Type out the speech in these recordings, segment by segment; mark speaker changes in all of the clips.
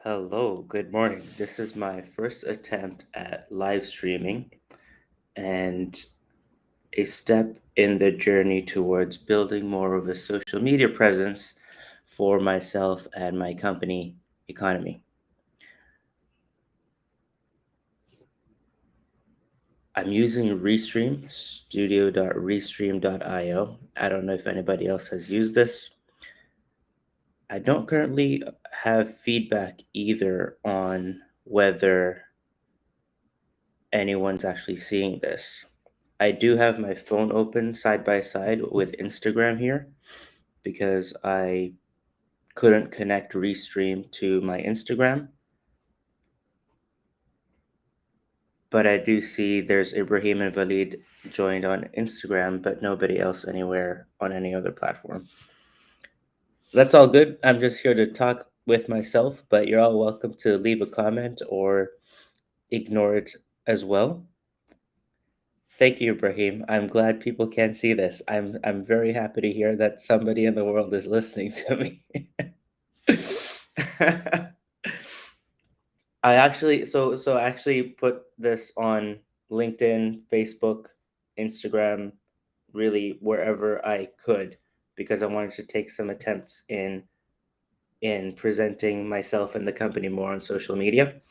Speaker 1: Hello, good morning. This is my first attempt at live streaming and a step in the journey towards building more of a social media presence for myself and my company, Economy. I'm using Restream, studio.restream.io. I don't know if anybody else has used this. I don't currently have feedback either on whether anyone's actually seeing this. I do have my phone open side by side with Instagram here because I couldn't connect Restream to my Instagram. But I do see there's Ibrahim and Valid joined on Instagram, but nobody else anywhere on any other platform. That's all good. I'm just here to talk with myself, but you're all welcome to leave a comment or ignore it as well. Thank you, Ibrahim. I'm glad people can see this. I'm very happy to hear that somebody in the world is listening to me. I actually put this on LinkedIn, Facebook, Instagram, really wherever I could because I wanted to take some attempts in presenting myself and the company more on social media.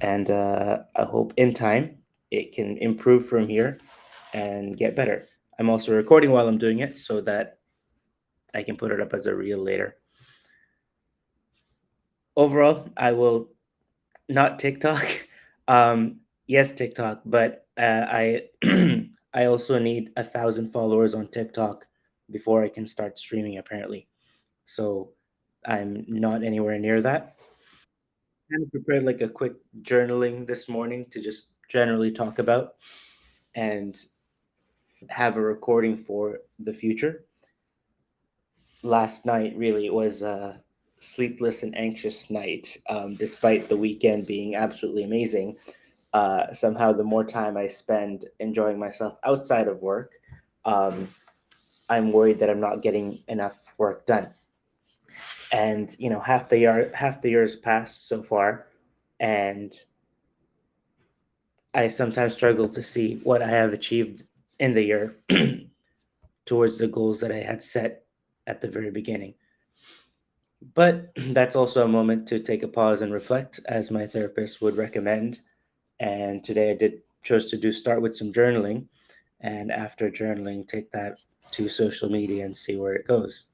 Speaker 1: And I hope in time it can improve from here and get better. I'm also recording while I'm doing it so that I can put it up as a reel later. Overall, I will not TikTok. Yes, TikTok, but I I also need 1,000 followers on TikTok before I can start streaming. Apparently, so I'm not anywhere near that. Kind of prepared like a quick journaling this morning to just generally talk about and have a recording for the future. Last night really was a sleepless and anxious night, despite the weekend being absolutely amazing. Somehow, the more time I spend enjoying myself outside of work, um, I'm worried that I'm not getting enough work done. And half the year's passed so far, and I sometimes struggle to see what I have achieved in the year towards the goals that I had set at the very beginning. But that's also a moment to take a pause and reflect, as my therapist would recommend. And today I did chose to do start with some journaling, and after journaling, take that to social media and see where it goes.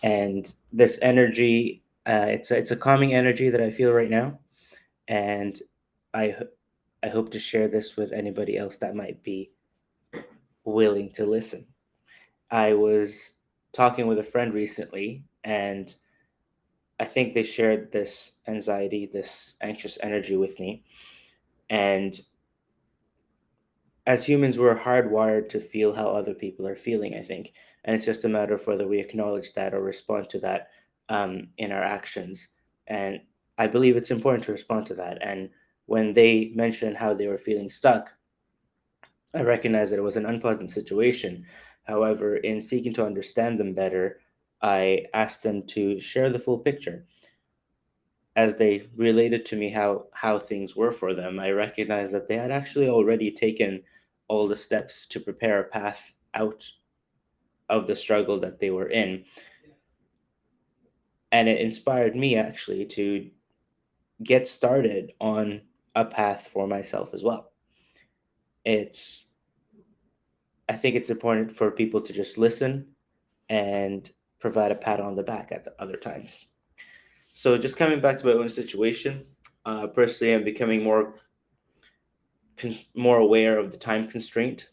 Speaker 1: And this energy, it's a calming energy that I feel right now, and I ho- I hope to share this with anybody else that might be willing to listen. I was talking with a friend recently, and I think they shared this anxiety, this anxious energy with me. And as humans, we're hardwired to feel how other people are feeling, I think. And it's just a matter of whether we acknowledge that or respond to that in our actions. And I believe it's important to respond to that. And when they mentioned how they were feeling stuck, I recognized that it was an unpleasant situation. However, in seeking to understand them better, I asked them to share the full picture. As they related to me how things were for them, I recognized that they had actually already taken all the steps to prepare a path out of the struggle that they were in, and it inspired me actually to get started on a path for myself as well. It's I think it's important for people to just listen and provide a pat on the back at other times. So just coming back to my own situation, personally, I'm becoming more aware of the time constraint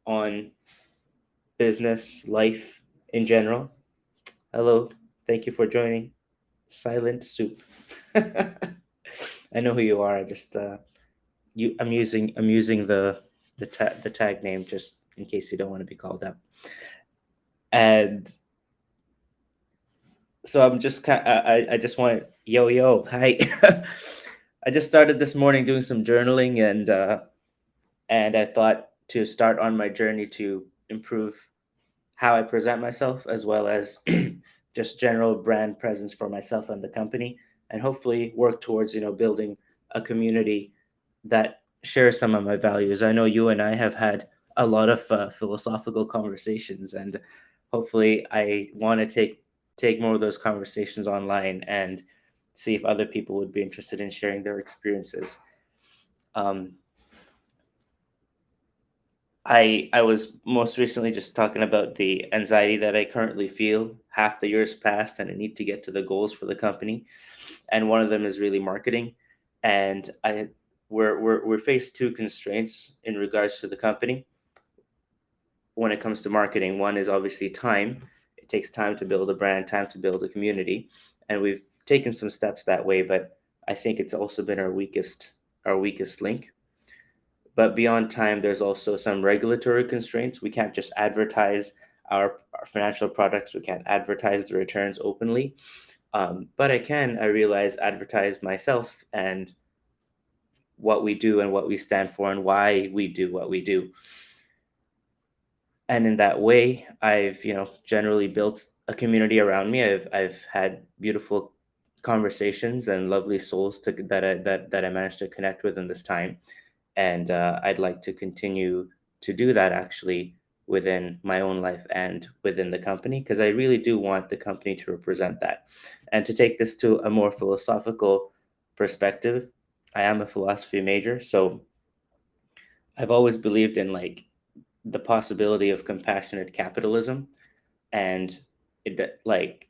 Speaker 1: on business, life in general. Hello, thank you for joining Silent Soup. I know who you are. I just I'm using the tag name just in case you don't want to be called out. And so I'm just I just want yo hi. I just started this morning doing some journaling and I thought to start on my journey to improve how I present myself, as well as just general brand presence for myself and the company. and hopefully work towards, building a community that shares some of my values. I know you and I have had a lot of philosophical conversations, and hopefully I want to take more of those conversations online and see if other people would be interested in sharing their experiences. Um, I was most recently just talking about the anxiety that I currently feel. Half the year's passed, and I need to get to the goals for the company, and one of them is really marketing. And we're faced two constraints in regards to the company when it comes to marketing. One is obviously time. It takes time to build a brand, time to build a community, and we've taken some steps that way. But I think it's also been our weakest link. But beyond time, there's also some regulatory constraints. We can't just advertise our financial products. We can't advertise the returns openly. But I realize, advertise myself and what we do and what we stand for and why we do what we do. And in that way, I've, generally built a community around me. I've had beautiful conversations and lovely souls that I managed to connect with in this time. And I'd like to continue to do that, actually, within my own life and within the company, because I really do want the company to represent that. And to take this to a more philosophical perspective, I am a philosophy major, so I've always believed in, like, the possibility of compassionate capitalism, and like,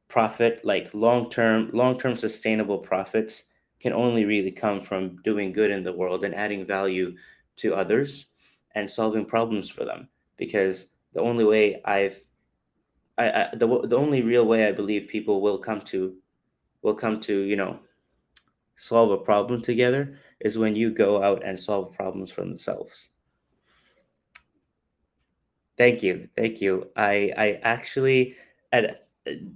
Speaker 1: profit, like long term sustainable profits, can only really come from doing good in the world and adding value to others and solving problems for them. Because the only way the only real way I believe people will come to solve a problem together is when you go out and solve problems for themselves. Thank you. I actually, and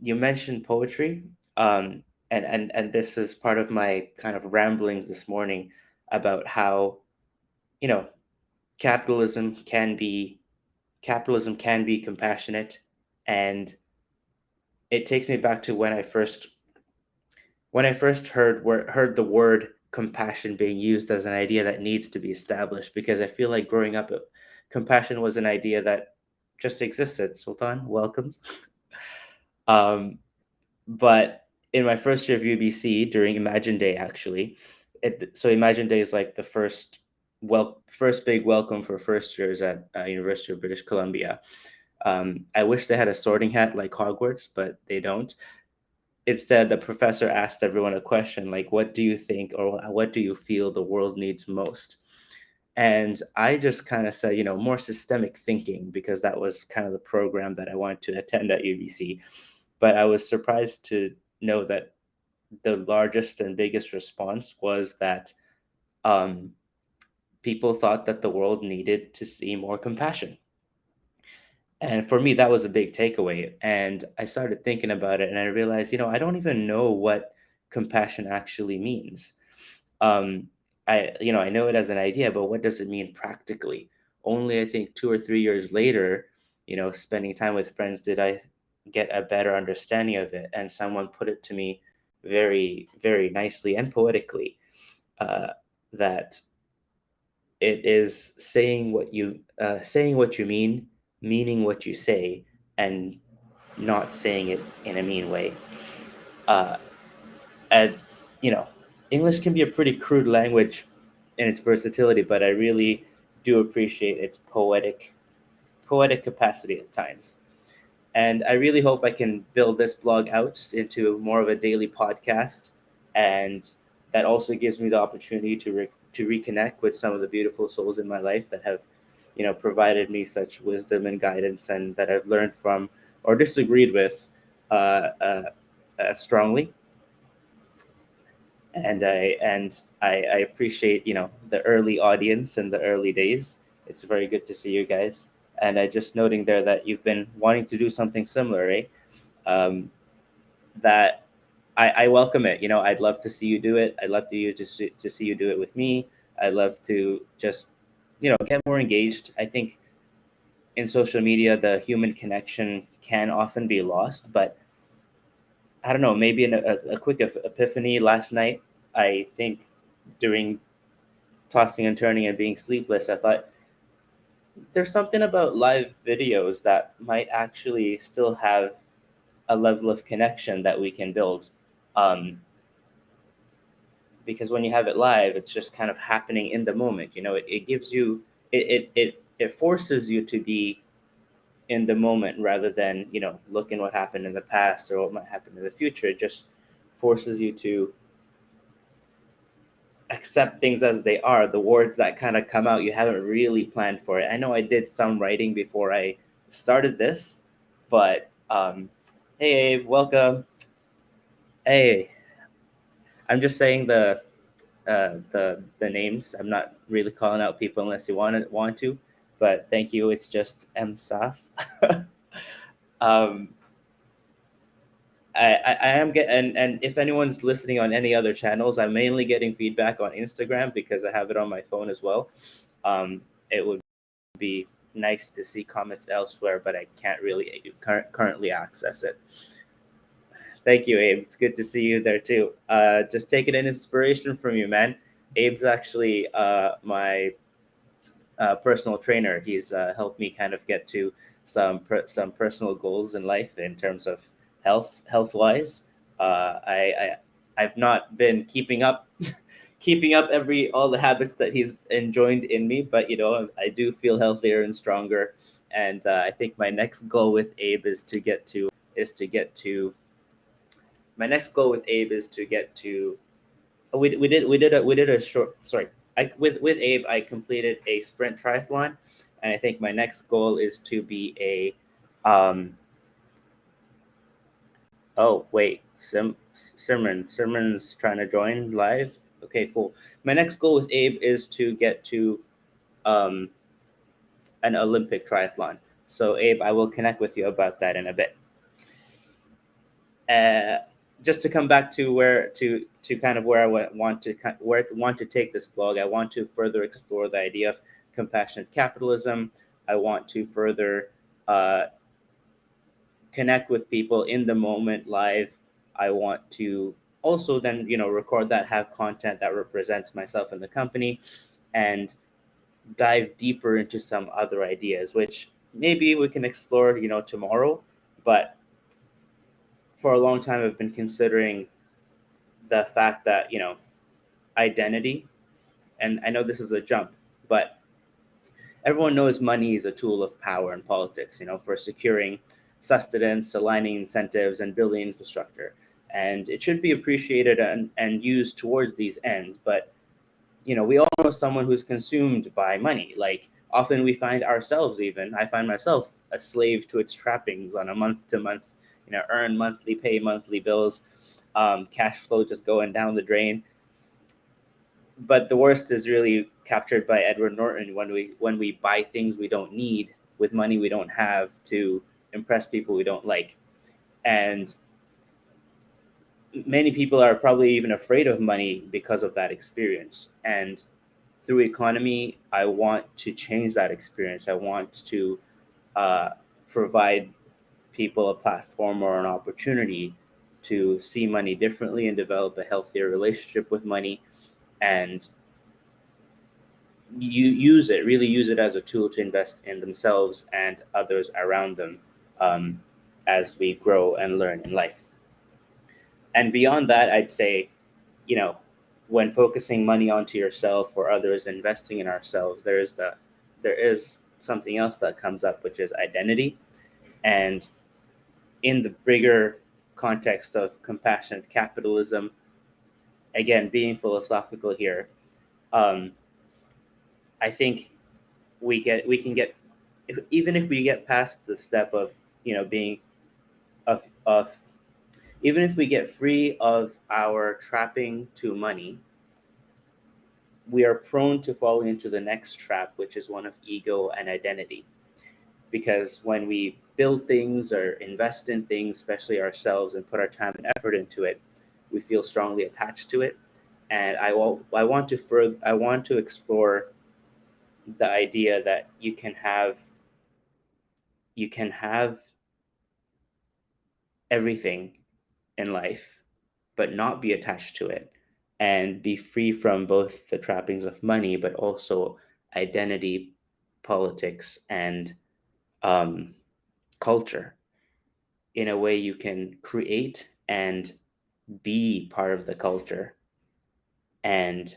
Speaker 1: you mentioned poetry, and this is part of my kind of ramblings this morning about how, you know capitalism can be compassionate. And it takes me back to when I first heard the word compassion being used as an idea that needs to be established, because I feel like growing up, compassion was an idea that just existed. Sultan, welcome. Um, but in my first year of UBC, during Imagine Day, actually, so Imagine Day is like the first big welcome for first years at University of British Columbia. I wish they had a sorting hat like Hogwarts, but they don't. Instead, the professor asked everyone a question like, "What do you think, or what do you feel the world needs most?" And I just kind of said, more systemic thinking, because that was kind of the program that I wanted to attend at UBC. But I was surprised to know that the largest and biggest response was that um, people thought that the world needed to see more compassion. And for me, that was a big takeaway. And I started thinking about it, and I realized, I don't even know what compassion actually means. Um, I know it as an idea, but what does it mean practically? Only, I think, 2 or 3 years later, spending time with friends, did I get a better understanding of it. And someone put it to me very, very nicely and poetically, uh, that it is saying what you mean, meaning what you say, and not saying it in a mean way. Uh, and you know, English can be a pretty crude language in its versatility, but I really do appreciate its poetic capacity at times. And I really hope I can build this blog out into more of a daily podcast, and that also gives me the opportunity to reconnect with some of the beautiful souls in my life that have, provided me such wisdom and guidance, and that I've learned from or disagreed with uh, uh, strongly. And I appreciate, the early audience and the early days. It's very good to see you guys. And I just noting there that you've been wanting to do something similar, eh? Um, that I welcome it. I'd love to see you do it. I'd love to see you do it with me. I'd love to just, get more engaged. I think in social media, the human connection can often be lost, but I don't know, maybe a quick epiphany last night. I think during tossing and turning and being sleepless, I thought there's something about live videos that might actually still have a level of connection that we can build. Um, because when you have it live, it's just kind of happening in the moment. It gives you, it forces you to be in the moment rather than, looking what happened in the past or what might happen in the future. It just forces you to accept things as they are. The words that kind of come out, you haven't really planned for it. I know I did some writing before I started this, but hey Abe, welcome. Hey, I'm just saying the names. I'm not really calling out people unless you want to, but thank you. It's just MSAF. um, I am getting, and if anyone's listening on any other channels, I'm mainly getting feedback on Instagram because I have it on my phone as well. It would be nice to see comments elsewhere, but I can't really currently access it. Thank you, Abe. It's good to see you there too. Just taking an inspiration from you, man. Abe's actually my personal trainer. He's helped me kind of get to some personal goals in life in terms of health wise. I've not been keeping up keeping up every all the habits that he's enjoined in me, but I do feel healthier and stronger. And I think my next goal with Abe is to get to my next goal with Abe is to get to we did a short sorry I with Abe I completed a sprint triathlon, and I think my next goal is to be a oh wait, Simran's trying to join live. Okay, cool. My next goal with Abe is to get to um an Olympic triathlon. So Abe, I will connect with you about that in a bit. uh, just to come back to where to kind of where I want to take this blog. I want to further explore the idea of compassionate capitalism. I want to further uh, connect with people in the moment live. I want to also then record that, have content that represents myself and the company, and dive deeper into some other ideas, which maybe we can explore tomorrow. But for a long time, I've been considering the fact that identity, and I know this is a jump, but everyone knows money is a tool of power in politics, for securing sustenance, aligning incentives, and building infrastructure. And it should be appreciated and used towards these ends. But we all know someone who's consumed by money. Like, often we find ourselves, even I find myself, a slave to its trappings on a month to month, earn monthly pay, monthly bills, cash flow just going down the drain. But the worst is really captured by Edward Norton when we buy things we don't need with money we don't have to impress people we don't like. And many people are probably even afraid of money because of that experience. And through economy, I want to change that experience. I want to uh, provide people a platform or an opportunity to see money differently and develop a healthier relationship with money, and really use it as a tool to invest in themselves and others around them, um, as we grow and learn in life. And beyond that, I'd say, you know, when focusing money onto yourself or others, investing in ourselves, there is something else that comes up, which is identity. And in the bigger context of compassionate capitalism, again, being philosophical here, um, I think we can get even if we get past the step of being of even if we get free of our trapping to money, we are prone to falling into the next trap, which is one of ego and identity. Because when we build things or invest in things, especially ourselves, and put our time and effort into it, we feel strongly attached to it. And I want to explore the idea that you can have everything in life, but not be attached to it, and be free from both the trappings of money, but also identity, politics, and um, culture. In a way, you can create and be part of the culture and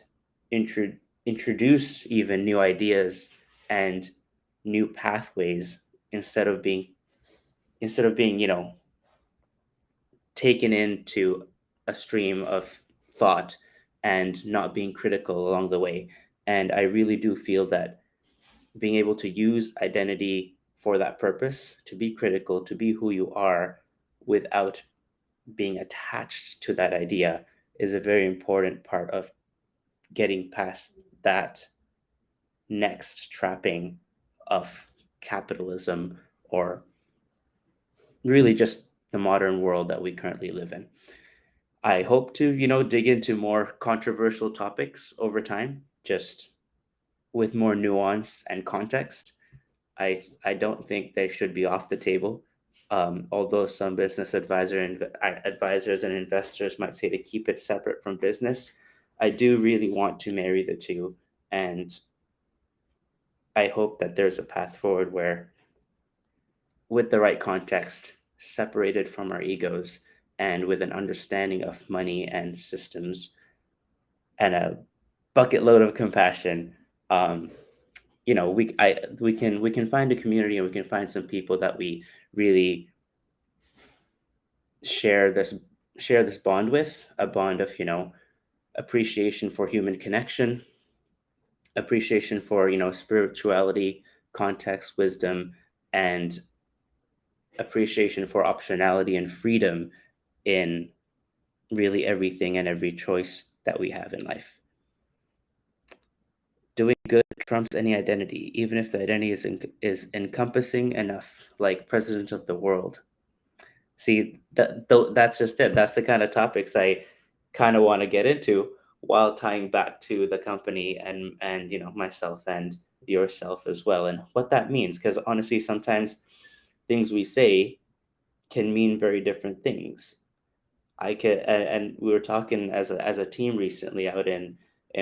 Speaker 1: intro- introduce even new ideas and new pathways instead of being taken into a stream of thought and not being critical along the way. And I really do feel that being able to use identity for that purpose, to be critical, to be who you are without being attached to that idea, is a very important part of getting past that next trapping of capitalism, or really just the modern world that we currently live in. I hope to, dig into more controversial topics over time, just with more nuance and context. I don't think they should be off the table. Although some advisors and investors might say to keep it separate from business, I do really want to marry the two, and I hope that there's a path forward where, with the right context, separated from our egos, and with an understanding of money and systems, and a bucket load of compassion, um, we can find a community, and we can find some people that we really share this share this bond with, a bond of appreciation for human connection, appreciation for spirituality, context, wisdom, and appreciation for optionality and freedom in really everything and every choice that we have in life. Doing good trumps any identity, even if the identity is encompassing enough, like president of the world. See, that's just it. That's the kind of topics I kind of want to get into, while tying back to the company and myself and yourself as well, and what that means. Because honestly, sometimes things we say can mean very different things. And we were talking as a team recently out in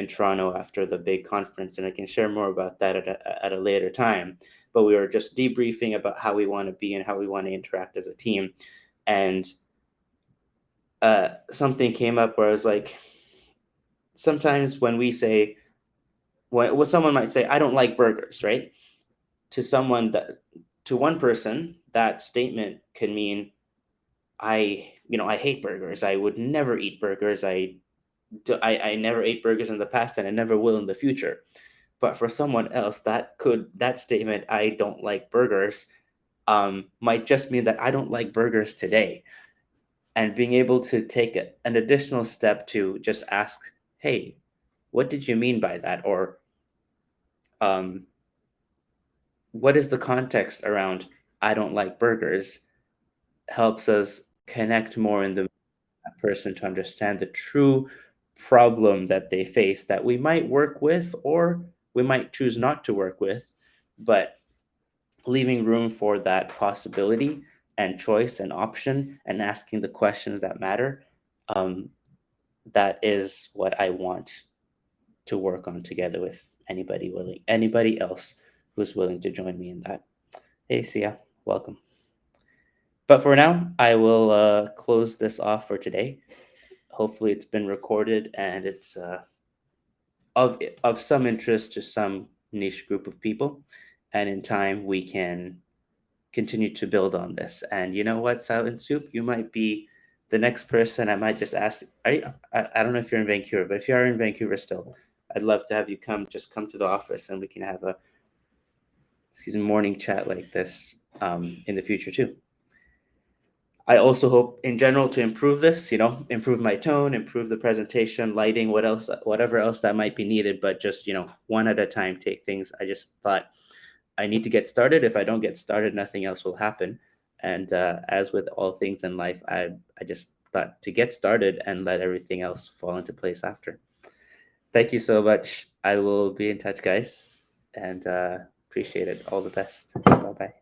Speaker 1: Toronto after the big conference, and I can share more about that at a later time. But we were just debriefing about how we want to be and how we want to interact as a team, and something came up where I was like, sometimes when someone might say, "I don't like burgers," right? To someone that to one person, that statement can mean, I hate burgers. I would never eat burgers. I never ate burgers in the past, and I never will in the future. But for someone else, that statement, "I don't like burgers," might just mean that I don't like burgers today. And being able to take an additional step to just ask, "Hey, what did you mean by that?" Or um, what is the context around "I don't like burgers," helps us connect more in the person to understand the true problem that they face, that we might work with or we might choose not to work with, but leaving room for that possibility and choice and option, and asking the questions that matter. Um, that is what I want to work on together with anybody else who's willing to join me in that. Hey, Sia, welcome. But for now, I will close this off for today. Hopefully, it's been recorded and it's of some interest to some niche group of people, and in time we can continue to build on this. And you know what, Silent Soup, you might be the next person I might just ask. I don't know if you're in Vancouver, but if you are in Vancouver still, I'd love to have you come to the office, and we can have a morning chat like this in the future too. I also hope in general to improve this, improve my tone, improve the presentation, lighting, whatever else that might be needed, but just, one at a time, take things. I just thought I need to get started. If I don't get started, nothing else will happen. And as with all things in life, I just thought to get started and let everything else fall into place after. Thank you so much. I will be in touch, guys, and appreciate it. All the best. Bye bye.